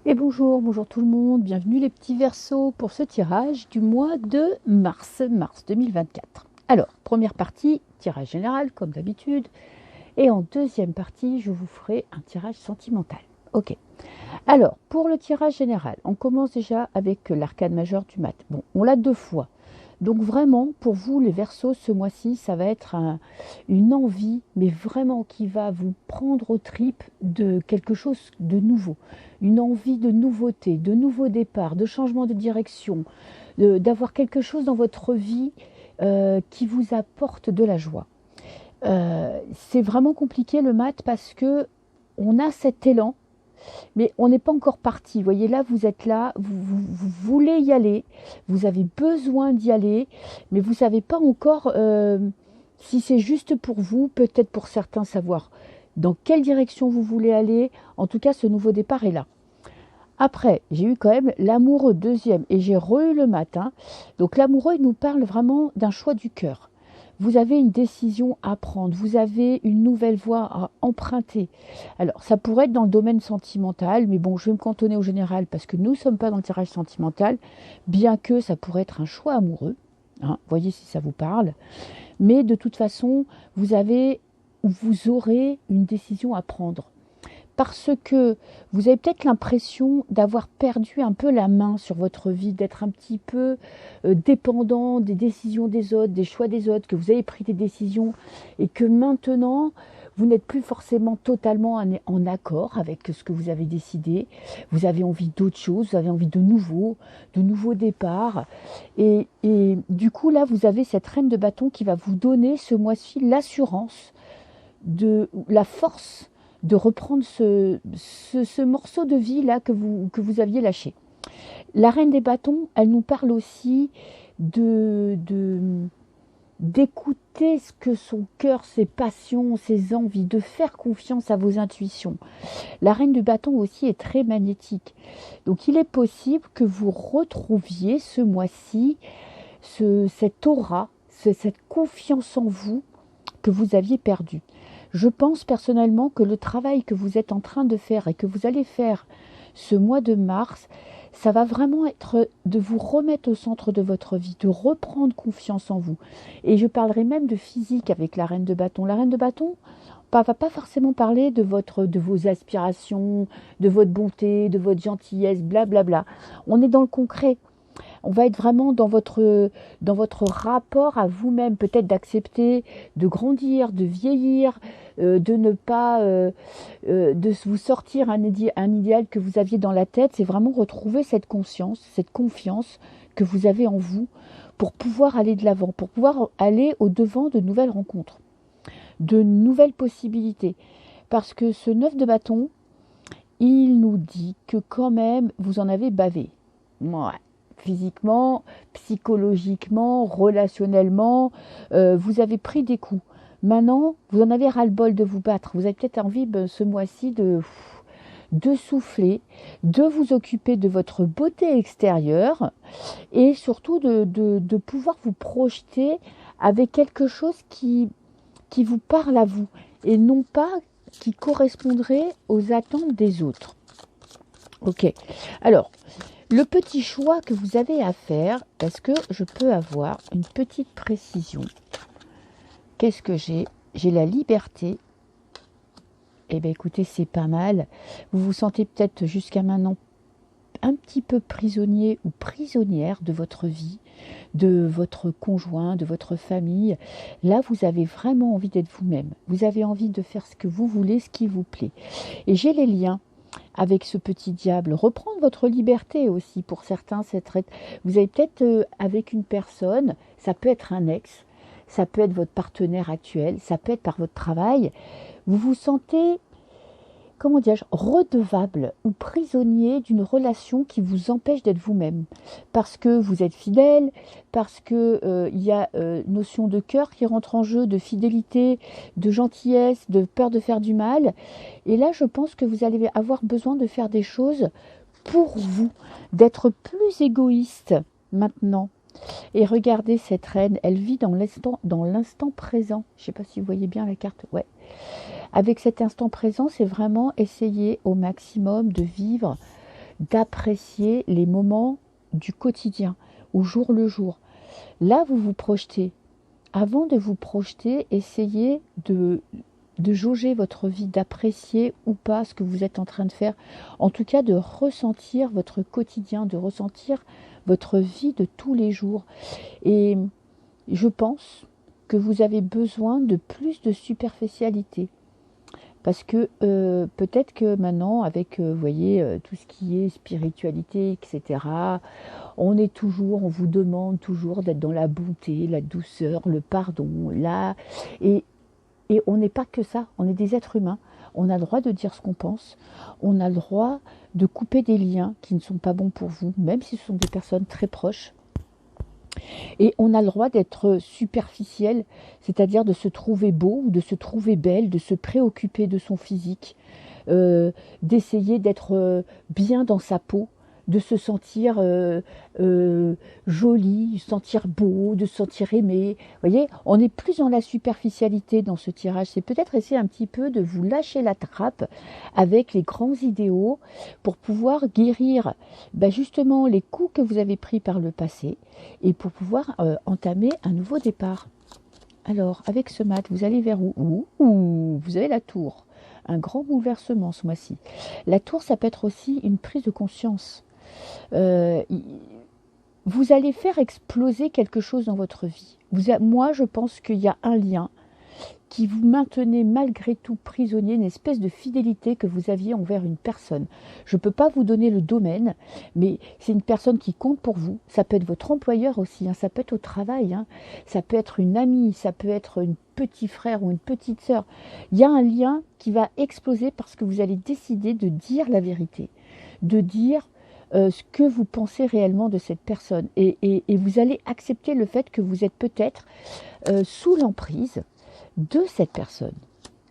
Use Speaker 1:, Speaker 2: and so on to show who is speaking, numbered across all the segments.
Speaker 1: Et bonjour tout le monde, bienvenue les petits versos pour ce tirage du mois de mars 2024. Alors, première partie, tirage général comme d'habitude, et en deuxième partie, je vous ferai un tirage sentimental. Ok, alors pour le tirage général, on commence déjà avec l'arcane majeure du mat. Bon, on l'a deux fois. Donc vraiment, pour vous, les Verseaux, ce mois-ci, ça va être une envie, mais vraiment qui va vous prendre aux tripes de quelque chose de nouveau. Une envie de nouveauté, de nouveau départ, de changement de direction, d'avoir quelque chose dans votre vie qui vous apporte de la joie. C'est vraiment compliqué le mat parce que on a cet élan, mais on n'est pas encore parti. Vous voyez, là, vous êtes là, vous voulez y aller, vous avez besoin d'y aller, mais vous ne savez pas encore si c'est juste pour vous, peut-être pour certains savoir dans quelle direction vous voulez aller. En tout cas, ce nouveau départ est là. Après, j'ai eu quand même l'amoureux deuxième et j'ai re-eu le matin. Donc l'amoureux, il nous parle vraiment d'un choix du cœur. Vous avez une décision à prendre, vous avez une nouvelle voie à emprunter. Alors, ça pourrait être dans le domaine sentimental, mais bon, je vais me cantonner au général parce que nous ne sommes pas dans le tirage sentimental, bien que ça pourrait être un choix amoureux. Hein, voyez si ça vous parle. Mais de toute façon, vous aurez une décision à prendre parce que vous avez peut-être l'impression d'avoir perdu un peu la main sur votre vie, d'être un petit peu dépendant des décisions des autres, des choix des autres, que vous avez pris des décisions et que maintenant, vous n'êtes plus forcément totalement en accord avec ce que vous avez décidé. Vous avez envie d'autre chose, vous avez envie de nouveaux départs. Et du coup, là, vous avez cette reine de bâton qui va vous donner ce mois-ci l'assurance de la force de reprendre ce morceau de vie là que vous aviez lâché. La reine des bâtons, elle nous parle aussi d'écouter ce que son cœur, ses passions, ses envies, de faire confiance à vos intuitions. La reine du bâton aussi est très magnétique. Donc il est possible que vous retrouviez ce mois-ci cette aura, cette confiance en vous que vous aviez perdue. Je pense personnellement que le travail que vous êtes en train de faire et que vous allez faire ce mois de mars, ça va vraiment être de vous remettre au centre de votre vie, de reprendre confiance en vous. Et je parlerai même de physique avec la reine de bâton. La reine de bâton ne va pas forcément parler de vos aspirations, de votre bonté, de votre gentillesse, blablabla. On est dans le concret. On va être vraiment dans votre rapport à vous-même, peut-être d'accepter de grandir, de vieillir, de ne pas de vous sortir un idéal que vous aviez dans la tête. C'est vraiment retrouver cette conscience, cette confiance que vous avez en vous pour pouvoir aller de l'avant, pour pouvoir aller au-devant de nouvelles rencontres, de nouvelles possibilités. Parce que ce 9 de bâton, il nous dit que quand même, vous en avez bavé. Ouais. Physiquement, psychologiquement, relationnellement, vous avez pris des coups. Maintenant, vous en avez ras-le-bol de vous battre. Vous avez peut-être envie ce mois-ci de souffler, de vous occuper de votre beauté extérieure et surtout de pouvoir vous projeter avec quelque chose qui vous parle à vous et non pas qui correspondrait aux attentes des autres. Ok, alors, le petit choix que vous avez à faire, est-ce que je peux avoir une petite précision? Qu'est-ce que j'ai? J'ai la liberté. Eh bien écoutez, c'est pas mal. Vous vous sentez peut-être jusqu'à maintenant un petit peu prisonnier ou prisonnière de votre vie, de votre conjoint, de votre famille. Là, vous avez vraiment envie d'être vous-même. Vous avez envie de faire ce que vous voulez, ce qui vous plaît. Et j'ai les liens avec ce petit diable, reprendre votre liberté aussi pour certains. Vous avez peut-être avec une personne, ça peut être un ex, ça peut être votre partenaire actuel, ça peut être par votre travail, vous vous sentez, comment dirais-je, redevable ou prisonnier d'une relation qui vous empêche d'être vous-même. Parce que vous êtes fidèle, parce que y a notion de cœur qui rentre en jeu, de fidélité, de gentillesse, de peur de faire du mal. Et là, je pense que vous allez avoir besoin de faire des choses pour vous, d'être plus égoïste maintenant. Et regardez cette reine, elle vit dans l'instant présent. Je ne sais pas si vous voyez bien la carte. Ouais. Avec cet instant présent, c'est vraiment essayer au maximum de vivre d'apprécier les moments du quotidien, au jour le jour. Là, vous vous projetez. Avant de vous projeter, essayez de jauger votre vie, d'apprécier ou pas ce que vous êtes en train de faire. En tout cas, de ressentir votre quotidien, de ressentir votre vie de tous les jours. Et je pense que vous avez besoin de plus de superficialité. Parce que peut-être que maintenant, avec, vous voyez, tout ce qui est spiritualité, etc., on vous demande toujours d'être dans la bonté, la douceur, le pardon, là. Et on n'est pas que ça, on est des êtres humains. On a le droit de dire ce qu'on pense, on a le droit de couper des liens qui ne sont pas bons pour vous, même si ce sont des personnes très proches. Et on a le droit d'être superficiel, c'est-à-dire de se trouver beau ou de se trouver belle, de se préoccuper de son physique, d'essayer d'être bien dans sa peau, de se sentir joli, se sentir beau, de se sentir aimé. Vous voyez, on est plus dans la superficialité dans ce tirage. C'est peut-être essayer un petit peu de vous lâcher la trappe avec les grands idéaux pour pouvoir guérir justement les coups que vous avez pris par le passé et pour pouvoir entamer un nouveau départ. Alors, avec ce mat, vous allez vers où? Vous avez la tour. Un grand bouleversement ce mois-ci. La tour, ça peut être aussi une prise de conscience. Vous allez faire exploser quelque chose dans votre vie. Moi, je pense qu'il y a un lien qui vous maintenait malgré tout prisonnier, une espèce de fidélité que vous aviez envers une personne. Je ne peux pas vous donner le domaine, mais c'est une personne qui compte pour vous. Ça peut être votre employeur aussi, ça peut être au travail, ça peut être une amie, ça peut être un petit frère ou une petite sœur. Il y a un lien qui va exploser parce que vous allez décider de dire la vérité, de dire ce que vous pensez réellement de cette personne. Et vous allez accepter le fait que vous êtes peut-être sous l'emprise de cette personne.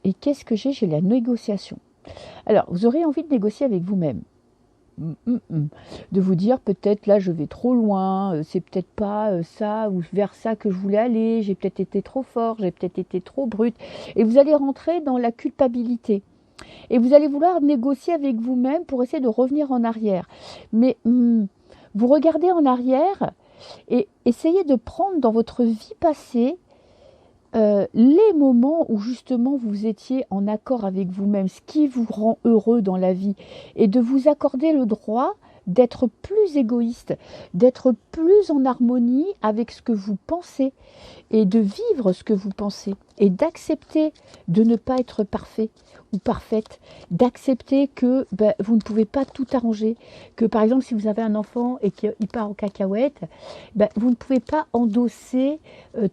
Speaker 1: Et qu'est-ce que j'ai? J'ai la négociation. Alors, vous aurez envie de négocier avec vous-même. De vous dire, peut-être là, je vais trop loin, c'est peut-être pas ça ou vers ça que je voulais aller, j'ai peut-être été trop fort, j'ai peut-être été trop brute. Et vous allez rentrer dans la culpabilité. Et vous allez vouloir négocier avec vous-même pour essayer de revenir en arrière. Mais vous regardez en arrière et essayez de prendre dans votre vie passée les moments où justement vous étiez en accord avec vous-même, ce qui vous rend heureux dans la vie, et de vous accorder le droit d'être plus égoïste, d'être plus en harmonie avec ce que vous pensez, et de vivre ce que vous pensez, et d'accepter de ne pas être parfait ou parfaite, d'accepter que vous ne pouvez pas tout arranger, que par exemple si vous avez un enfant et qu'il part en cacahuète, vous ne pouvez pas endosser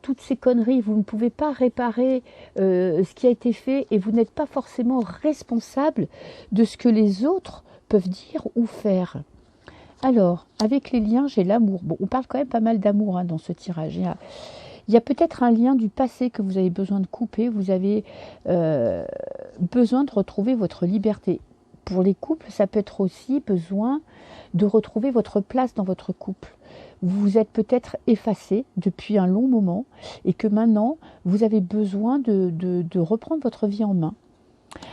Speaker 1: toutes ces conneries, vous ne pouvez pas réparer ce qui a été fait, et vous n'êtes pas forcément responsable de ce que les autres peuvent dire ou faire. Alors, avec les liens, j'ai l'amour. Bon, on parle quand même pas mal d'amour dans ce tirage. Il y a peut-être un lien du passé que vous avez besoin de couper. Vous avez besoin de retrouver votre liberté. Pour les couples, ça peut être aussi besoin de retrouver votre place dans votre couple. Vous êtes peut-être effacé depuis un long moment et que maintenant, vous avez besoin de reprendre votre vie en main.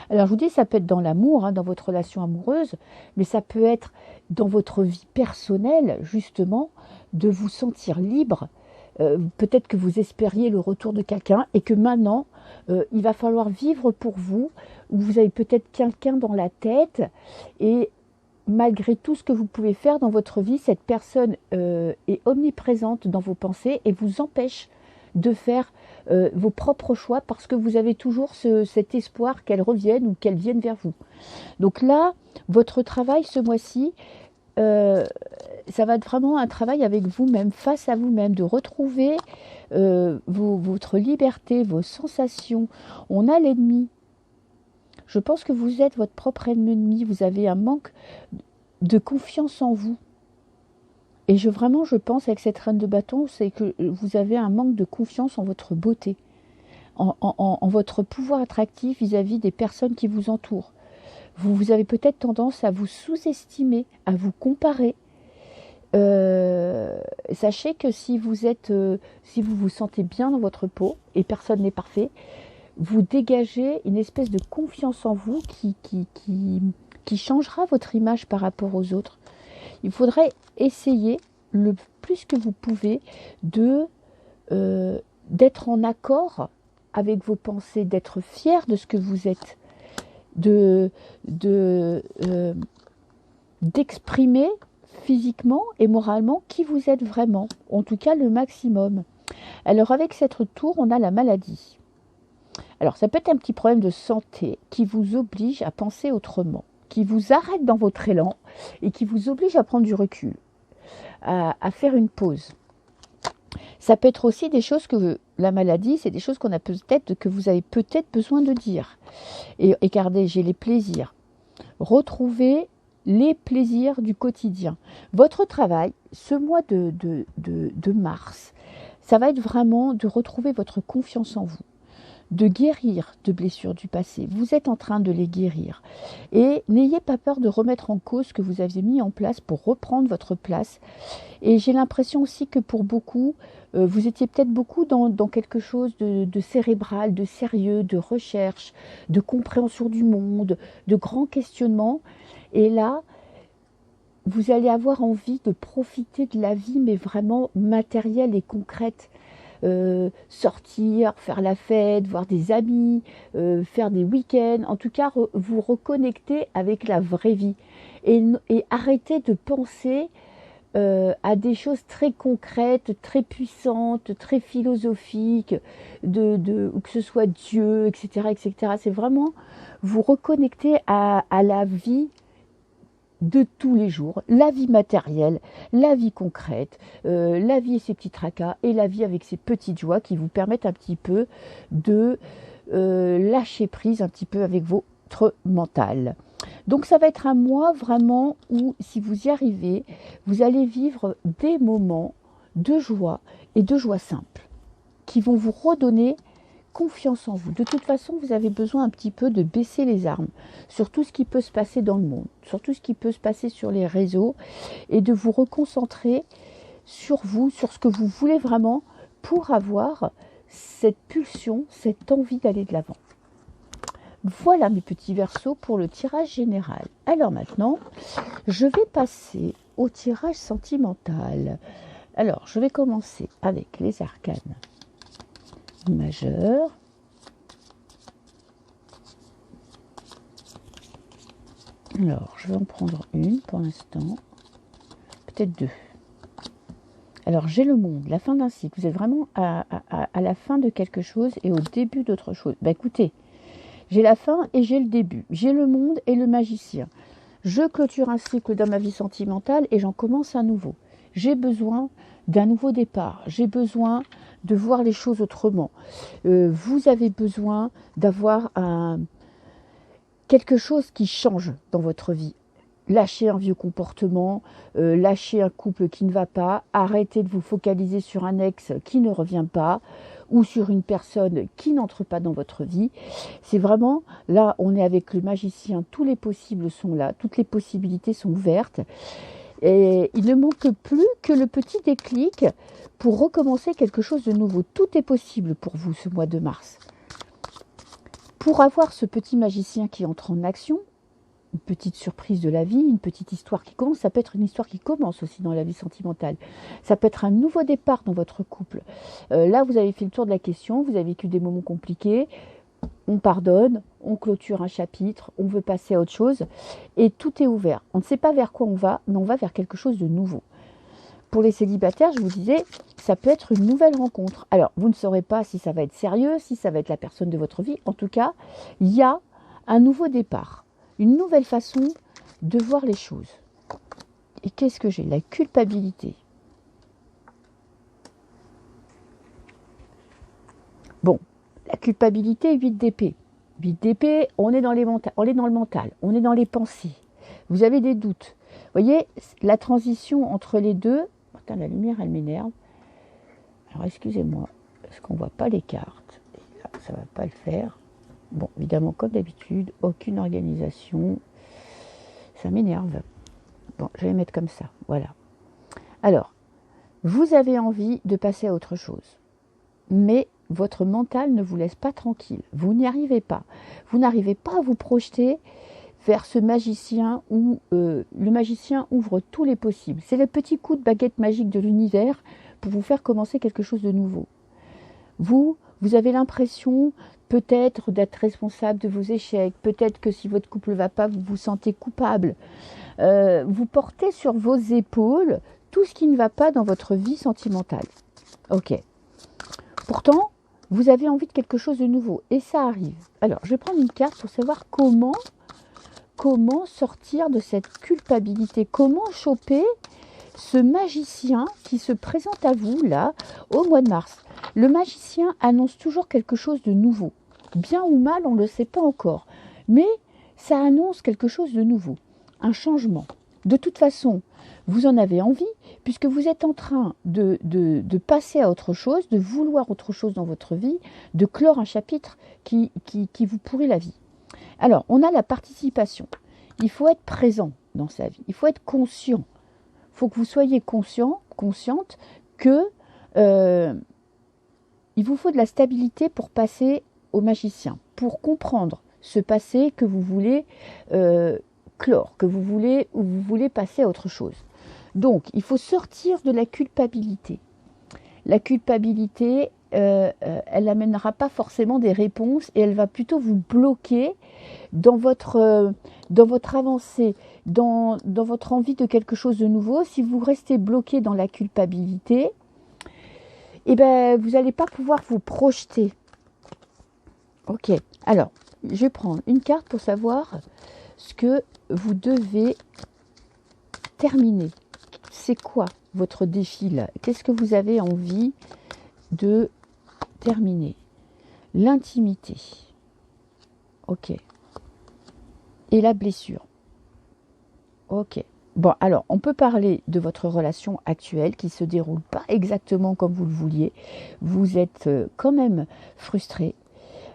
Speaker 1: Alors je vous dis, ça peut être dans l'amour, dans votre relation amoureuse, mais ça peut être dans votre vie personnelle, justement, de vous sentir libre. Peut-être que vous espériez le retour de quelqu'un et que maintenant, il va falloir vivre pour vous, ou vous avez peut-être quelqu'un dans la tête, et malgré tout ce que vous pouvez faire dans votre vie, cette personne est omniprésente dans vos pensées et vous empêche de faire vos propres choix parce que vous avez toujours cet espoir qu'elle revienne ou qu'elle vienne vers vous. Donc là, votre travail ce mois-ci, ça va être vraiment un travail avec vous-même, face à vous-même, de retrouver votre liberté, vos sensations. On a l'ennemi. Je pense que vous êtes votre propre ennemi. Vous avez un manque de confiance en vous. Et je pense avec cette reine de bâton, c'est que vous avez un manque de confiance en votre beauté, en votre pouvoir attractif vis-à-vis des personnes qui vous entourent. Vous avez peut-être tendance à vous sous-estimer, à vous comparer. Sachez que si vous vous sentez bien dans votre peau, et personne n'est parfait, vous dégagez une espèce de confiance en vous qui qui changera votre image par rapport aux autres. Il faudrait essayer le plus que vous pouvez d'être en accord avec vos pensées, d'être fier de ce que vous êtes, d'exprimer physiquement et moralement qui vous êtes vraiment, en tout cas le maximum. Alors avec cette retour, on a la maladie. Alors ça peut être un petit problème de santé qui vous oblige à penser autrement, qui vous arrête dans votre élan et qui vous oblige à prendre du recul, à faire une pause. Ça peut être aussi des choses que la maladie, c'est des choses que vous avez peut-être besoin de dire. Et regardez, j'ai les plaisirs. Retrouvez les plaisirs du quotidien. Votre travail, ce mois de mars, ça va être vraiment de retrouver votre confiance en vous, de guérir de blessures du passé. Vous êtes en train de les guérir. Et n'ayez pas peur de remettre en cause ce que vous aviez mis en place pour reprendre votre place. Et j'ai l'impression aussi que pour beaucoup, vous étiez peut-être beaucoup dans quelque chose de cérébral, de sérieux, de recherche, de compréhension du monde, de grands questionnements. Et là, vous allez avoir envie de profiter de la vie, mais vraiment matérielle et concrète. Sortir, faire la fête, voir des amis, faire des week-ends, en tout cas vous reconnecter avec la vraie vie et arrêter de penser à des choses très concrètes, très puissantes, très philosophiques, ou que ce soit Dieu, etc. etc. C'est vraiment vous reconnecter à la vie de tous les jours, la vie matérielle, la vie concrète, la vie et ses petits tracas, et la vie avec ses petites joies qui vous permettent un petit peu de lâcher prise un petit peu avec votre mental. Donc ça va être un mois vraiment où, si vous y arrivez, vous allez vivre des moments de joie et de joie simple qui vont vous redonner confiance en vous. De toute façon, vous avez besoin un petit peu de baisser les armes sur tout ce qui peut se passer dans le monde, sur tout ce qui peut se passer sur les réseaux, et de vous reconcentrer sur vous, sur ce que vous voulez vraiment, pour avoir cette pulsion, cette envie d'aller de l'avant. Voilà mes petits Verseaux pour le tirage général. Alors maintenant, je vais passer au tirage sentimental. Alors, je vais commencer avec les arcanes majeur. Alors, je vais en prendre une pour l'instant, peut-être deux. Alors, j'ai le monde, la fin d'un cycle. Vous êtes vraiment à la fin de quelque chose et au début d'autre chose. Ben écoutez, j'ai la fin et j'ai le début. J'ai le monde et le magicien. Je clôture un cycle dans ma vie sentimentale et j'en commence un nouveau. J'ai besoin d'un nouveau départ. J'ai besoin de voir les choses autrement. Vous avez besoin d'avoir quelque chose qui change dans votre vie. Lâchez un vieux comportement, lâchez un couple qui ne va pas, arrêtez de vous focaliser sur un ex qui ne revient pas ou sur une personne qui n'entre pas dans votre vie. C'est vraiment, là on est avec le magicien, tous les possibles sont là, toutes les possibilités sont ouvertes. Et il ne manque plus que le petit déclic pour recommencer quelque chose de nouveau. Tout est possible pour vous ce mois de mars. Pour avoir ce petit magicien qui entre en action, une petite surprise de la vie, une petite histoire qui commence, ça peut être une histoire qui commence aussi dans la vie sentimentale. Ça peut être un nouveau départ dans votre couple. Là, vous avez fait le tour de la question, vous avez vécu des moments compliqués, on pardonne, on clôture un chapitre, on veut passer à autre chose, et tout est ouvert. On ne sait pas vers quoi on va, mais on va vers quelque chose de nouveau. Pour les célibataires, je vous disais, ça peut être une nouvelle rencontre. Alors, vous ne saurez pas si ça va être sérieux, si ça va être la personne de votre vie. En tout cas, il y a un nouveau départ, une nouvelle façon de voir les choses. Et qu'est-ce que j'ai? La culpabilité. Bon, la culpabilité, 8 d'épée. 8 d'épée, on est dans le mental, on est dans les pensées. Vous avez des doutes. Vous voyez, la transition entre les deux... Putain, la lumière, elle m'énerve. Alors, excusez-moi, parce qu'on ne voit pas les cartes. Et là, ça ne va pas le faire. Bon, évidemment, comme d'habitude, aucune organisation. Ça m'énerve. Bon, je vais mettre comme ça, voilà. Alors, vous avez envie de passer à autre chose. Mais votre mental ne vous laisse pas tranquille. Vous n'y arrivez pas. Vous n'arrivez pas à vous projeter vers ce magicien où le magicien ouvre tous les possibles. C'est le petit coup de baguette magique de l'univers pour vous faire commencer quelque chose de nouveau. Vous avez l'impression peut-être d'être responsable de vos échecs, peut-être que si votre couple ne va pas, vous vous sentez coupable. Vous portez sur vos épaules tout ce qui ne va pas dans votre vie sentimentale. Ok. Pourtant, vous avez envie de quelque chose de nouveau et ça arrive. Alors, je vais prendre une carte pour savoir comment sortir de cette culpabilité, comment choper ce magicien qui se présente à vous là au mois de mars. Le magicien annonce toujours quelque chose de nouveau. Bien ou mal, on ne le sait pas encore. Mais ça annonce quelque chose de nouveau, un changement. De toute façon, vous en avez envie, puisque vous êtes en train de passer à autre chose, de vouloir autre chose dans votre vie, de clore un chapitre qui vous pourrit la vie. Alors, on a la participation. Il faut être présent dans sa vie. Il faut être conscient. Il faut que vous soyez consciente que il vous faut de la stabilité pour passer au magicien, pour comprendre ce passé que vous voulez clore, que vous voulez passer à autre chose. Donc, il faut sortir de la culpabilité. La culpabilité, elle n'amènera pas forcément des réponses et elle va plutôt vous bloquer dans votre avancée, dans votre envie de quelque chose de nouveau. Si vous restez bloqué dans la culpabilité, eh ben, vous n'allez pas pouvoir vous projeter. Ok, alors, je vais prendre une carte pour savoir ce que vous devez terminer. C'est quoi votre défi là? Qu'est-ce que vous avez envie de terminer? L'intimité. Ok. Et la blessure. Ok. Bon, alors, on peut parler de votre relation actuelle qui ne se déroule pas exactement comme vous le vouliez. Vous êtes quand même frustré.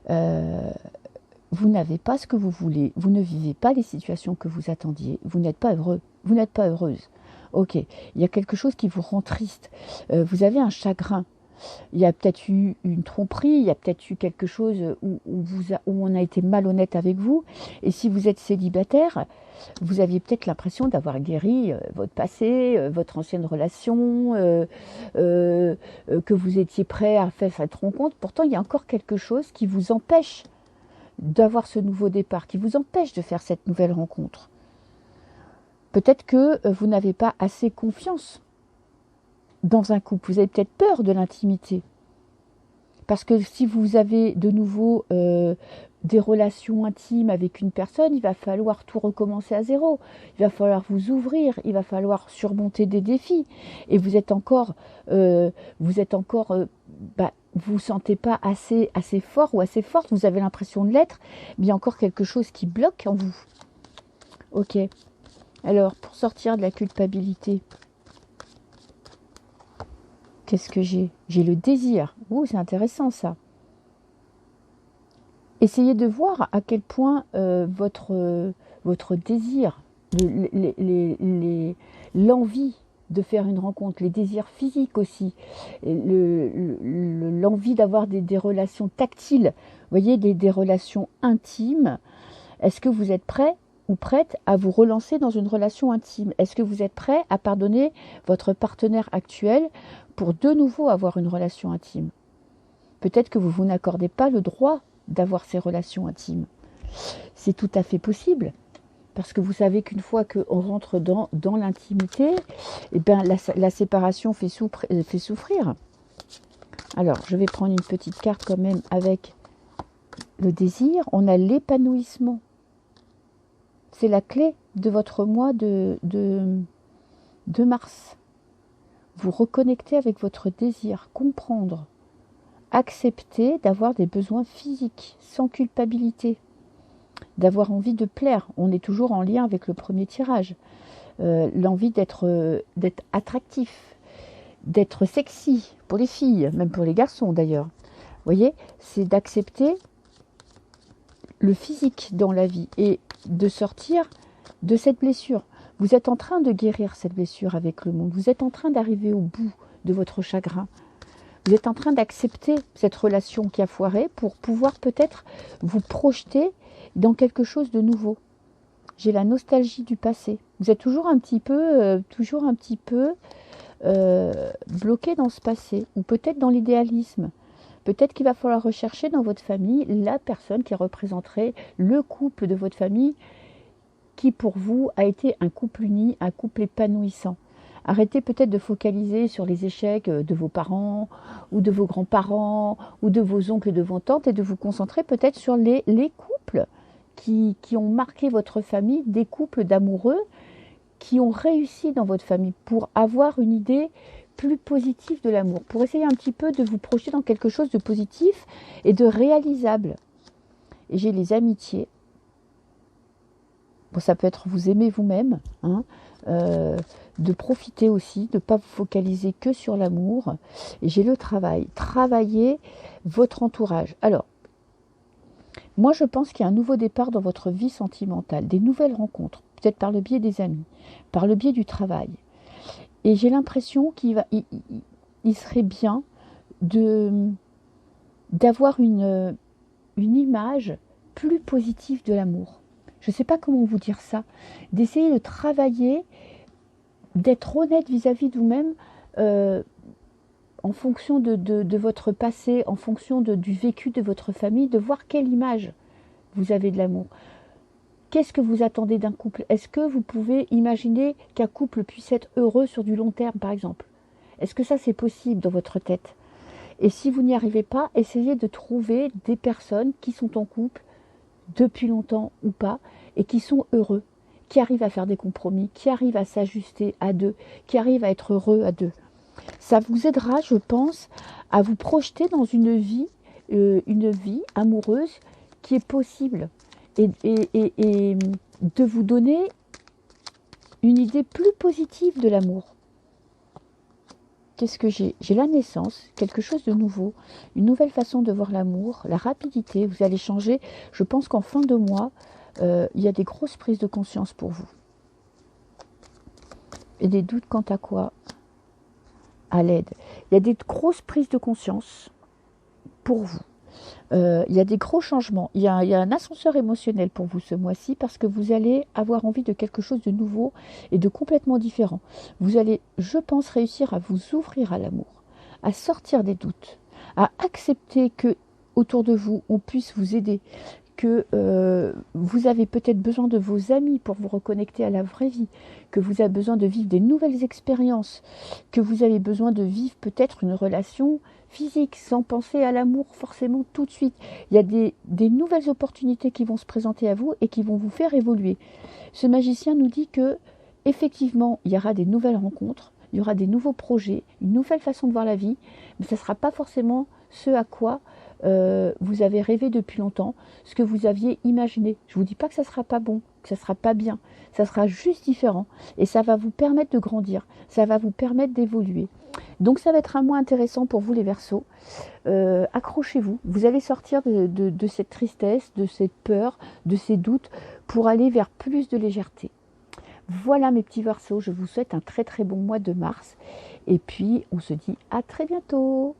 Speaker 1: Vous n'avez pas ce que vous voulez. Vous ne vivez pas les situations que vous attendiez. Vous n'êtes pas heureux. Vous n'êtes pas heureuse. Ok. Il y a quelque chose qui vous rend triste. Vous avez un chagrin. Il y a peut-être eu une tromperie, il y a peut-être eu quelque chose où on a été malhonnête avec vous. Et si vous êtes célibataire, vous aviez peut-être l'impression d'avoir guéri votre passé, votre ancienne relation, que vous étiez prêt à faire cette rencontre. Pourtant, il y a encore quelque chose qui vous empêche d'avoir ce nouveau départ, qui vous empêche de faire cette nouvelle rencontre. Peut-être que vous n'avez pas assez confiance dans un couple. Vous avez peut-être peur de l'intimité. Parce que si vous avez de nouveau des relations intimes avec une personne, il va falloir tout recommencer à zéro. Il va falloir vous ouvrir, il va falloir surmonter des défis. Et vous êtes encore, vous vous sentez pas assez fort ou assez forte, vous avez l'impression de l'être, mais il y a encore quelque chose qui bloque en vous. Ok. Alors, pour sortir de la culpabilité, qu'est-ce que j'ai? J'ai le désir. Ouh, c'est intéressant ça. Essayez de voir à quel point votre désir, l'envie de faire une rencontre, les désirs physiques aussi, l'envie d'avoir des relations tactiles, vous voyez, des relations intimes. Est-ce que vous êtes prêt ou prête à vous relancer dans une relation intime? Est-ce que vous êtes prêt à pardonner votre partenaire actuel pour de nouveau avoir une relation intime? Peut-être que vous n'accordez pas le droit d'avoir ces relations intimes. C'est tout à fait possible, parce que vous savez qu'une fois qu'on rentre dans l'intimité, eh ben, la séparation fait souffrir. Alors, je vais prendre une petite carte quand même avec le désir. On a l'épanouissement. C'est la clé de votre mois de mars. Vous reconnectez avec votre désir, comprendre, accepter d'avoir des besoins physiques, sans culpabilité, d'avoir envie de plaire. On est toujours en lien avec le premier tirage. L'envie d'être attractif, d'être sexy pour les filles, même pour les garçons d'ailleurs. Vous voyez, c'est d'accepter le physique dans la vie et de sortir de cette blessure. Vous êtes en train de guérir cette blessure avec le monde. Vous êtes en train d'arriver au bout de votre chagrin. Vous êtes en train d'accepter cette relation qui a foiré pour pouvoir peut-être vous projeter dans quelque chose de nouveau. J'ai la nostalgie du passé. Vous êtes toujours un petit peu, bloqué dans ce passé, ou peut-être dans l'idéalisme. Peut-être qu'il va falloir rechercher dans votre famille la personne qui représenterait le couple de votre famille qui pour vous a été un couple uni, un couple épanouissant. Arrêtez peut-être de focaliser sur les échecs de vos parents ou de vos grands-parents ou de vos oncles et de vos tantes et de vous concentrer peut-être sur les couples qui ont marqué votre famille, des couples d'amoureux qui ont réussi dans votre famille pour avoir une idée plus positive de l'amour, pour essayer un petit peu de vous projeter dans quelque chose de positif et de réalisable. Et j'ai les amitiés. Bon, ça peut être vous aimer vous-même, hein, de profiter aussi, de ne pas vous focaliser que sur l'amour. Et j'ai le travail, travailler votre entourage. Alors, moi je pense qu'il y a un nouveau départ dans votre vie sentimentale, des nouvelles rencontres, peut-être par le biais des amis, par le biais du travail. Et j'ai l'impression qu'il serait bien d'avoir une image plus positive de l'amour. Je ne sais pas comment vous dire ça. D'essayer de travailler, d'être honnête vis-à-vis de vous-même en fonction de votre passé, en fonction du vécu de votre famille, de voir quelle image vous avez de l'amour. Qu'est-ce que vous attendez d'un couple? Est-ce que vous pouvez imaginer qu'un couple puisse être heureux sur du long terme, par exemple? Est-ce que ça, c'est possible dans votre tête? Et si vous n'y arrivez pas, essayez de trouver des personnes qui sont en couple depuis longtemps ou pas, et qui sont heureux, qui arrivent à faire des compromis, qui arrivent à s'ajuster à deux, qui arrivent à être heureux à deux. Ça vous aidera, je pense, à vous projeter dans une vie amoureuse qui est possible, et de vous donner une idée plus positive de l'amour. Qu'est-ce que j'ai? J'ai la naissance, quelque chose de nouveau, une nouvelle façon de voir l'amour, la rapidité, vous allez changer. Je pense qu'en fin de mois, il y a des grosses prises de conscience pour vous. Et des doutes quant à quoi? À l'aide. Il y a des grosses prises de conscience pour vous. Il y a des gros changements. Il y a un ascenseur émotionnel pour vous ce mois-ci parce que vous allez avoir envie de quelque chose de nouveau et de complètement différent. Vous allez, je pense, réussir à vous ouvrir à l'amour, à sortir des doutes, à accepter que autour de vous, on puisse vous aider, que vous avez peut-être besoin de vos amis pour vous reconnecter à la vraie vie, que vous avez besoin de vivre des nouvelles expériences, que vous avez besoin de vivre peut-être une relation physique, sans penser à l'amour forcément tout de suite. Il y a des nouvelles opportunités qui vont se présenter à vous et qui vont vous faire évoluer. Ce magicien nous dit que effectivement, il y aura des nouvelles rencontres, il y aura des nouveaux projets, une nouvelle façon de voir la vie, mais ça ne sera pas forcément ce à quoi vous avez rêvé depuis longtemps, ce que vous aviez imaginé. Je ne vous dis pas que ça ne sera pas bon, que ça ne sera pas bien, ça sera juste différent et ça va vous permettre de grandir, ça va vous permettre d'évoluer. Donc ça va être un mois intéressant pour vous les Verseaux. Accrochez-vous, vous allez sortir de cette tristesse, de cette peur, de ces doutes pour aller vers plus de légèreté. Voilà mes petits Verseaux, je vous souhaite un très très bon mois de mars et puis on se dit à très bientôt.